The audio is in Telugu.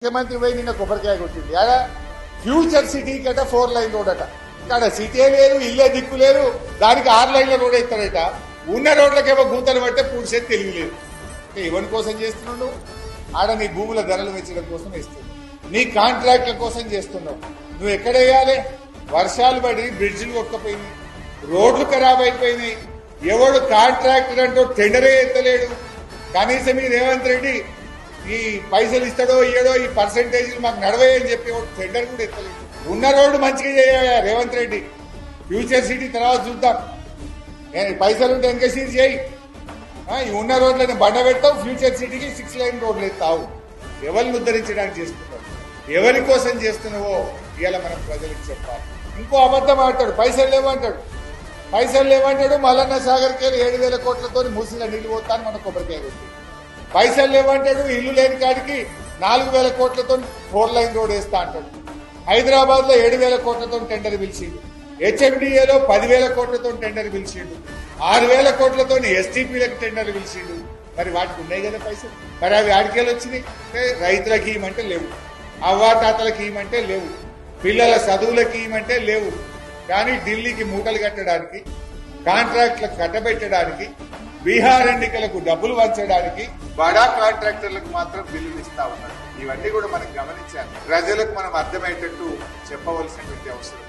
ముఖ్యమంత్రి పోయి నిన్న కొబ్బరికాయ కొట్టింది. ఆడ ఫ్యూచర్ సిటీ కట 4 లైన్ రోడ్ అట. ఇక్కడ సిటీ లేదు, ఇల్లే దిక్కు లేదు, దానికి 6 లైన్ల రోడ్ ఇస్తాడట. ఉన్న రోడ్లకేమో గూతలు పట్టే పూడ్చేది తెలివి లేదు. ఎవరి కోసం చేస్తున్నాడు? ఆడ నీ భూముల ధరలు పెంచడం కోసం వేస్తున్నావు, నీ కాంట్రాక్ట్ల కోసం చేస్తున్నావు. నువ్వు ఎక్కడ వేయాలి? వర్షాలు పడి బ్రిడ్జిలు కొట్టకపోయినాయి, రోడ్లు ఖరాబ్ అయిపోయినాయి. ఎవడు కాంట్రాక్టర్ అంటూ టెండరే ఎత్తలేడు. కనీసం ఈ రేవంత్ రెడ్డి ఈ పైసలు ఇస్తాడో ఇయ్యడో ఈ పర్సంటేజ్ మాకు నడవని చెప్పి టెండర్ కూడా ఎత్తలేదు. ఉన్న రోడ్డు మంచిగా చేయ రేవంత్ రెడ్డి. ఫ్యూచర్ సిటీ తర్వాత చూద్దాం, పైసలుంటే ఎంకసీర్ చేయి. ఈ ఉన్న రోడ్లను బండ పెడతావు, ఫ్యూచర్ సిటీకి 6 లైన్ రోడ్లు ఎత్తావు. ఎవరిని ఉద్ధరించడానికి చేస్తున్నావు, ఎవరి కోసం చేస్తున్నావో ఇవాళ మనం ప్రజలకు చెప్పాలి. ఇంకో అబద్ధం ఆడతాడు, పైసలు లేవంటాడు. పైసలు లేవంటాడు. మల్లన్న సాగర్కి 7,000 కోట్లతో మూసిలో నీళ్లు పోతాను మన కొబ్బరికాయ కొట్టి. పైసలు లేవంటాడు. ఇల్లు లేని కాడికి 4,000 కోట్లతో 4 లైన్ రోడ్ వేస్తా అంటాడు. హైదరాబాద్ లో 7,000 కోట్లతో టెండర్ పిలిచిండు. హెచ్ఎండిఏలో 10,000 కోట్లతో టెండర్ పిలిచిండు. 6,000 కోట్లతో ఎస్టీపీలకు టెండర్ పిలిచిండు. మరి వాటికి ఉన్నాయి కదా పైసలు. మరి అవి ఆడికేళ్ళు వచ్చినాయి. రైతులకు ఇవ్వమంటే లేవు, అవ్వాతాతలకు ఇవ్వమంటే లేవు, పిల్లల చదువులకు ఇవ్వమంటే లేవు. కానీ ఢిల్లీకి మూటలు కట్టడానికి, కాంట్రాక్ట్లకు కట్టబెట్టడానికి, బీహార్ ఎన్నికలకు డబ్బులు వంచడానికి బడా కాంట్రాక్టర్లకు మాత్రం బిల్లులు ఇస్తా ఉన్నారు. ఇవన్నీ కూడా మనం గమనించాలి. ప్రజలకు మనం అర్థమయ్యేటట్టు చెప్పవలసినటువంటి అవసరం.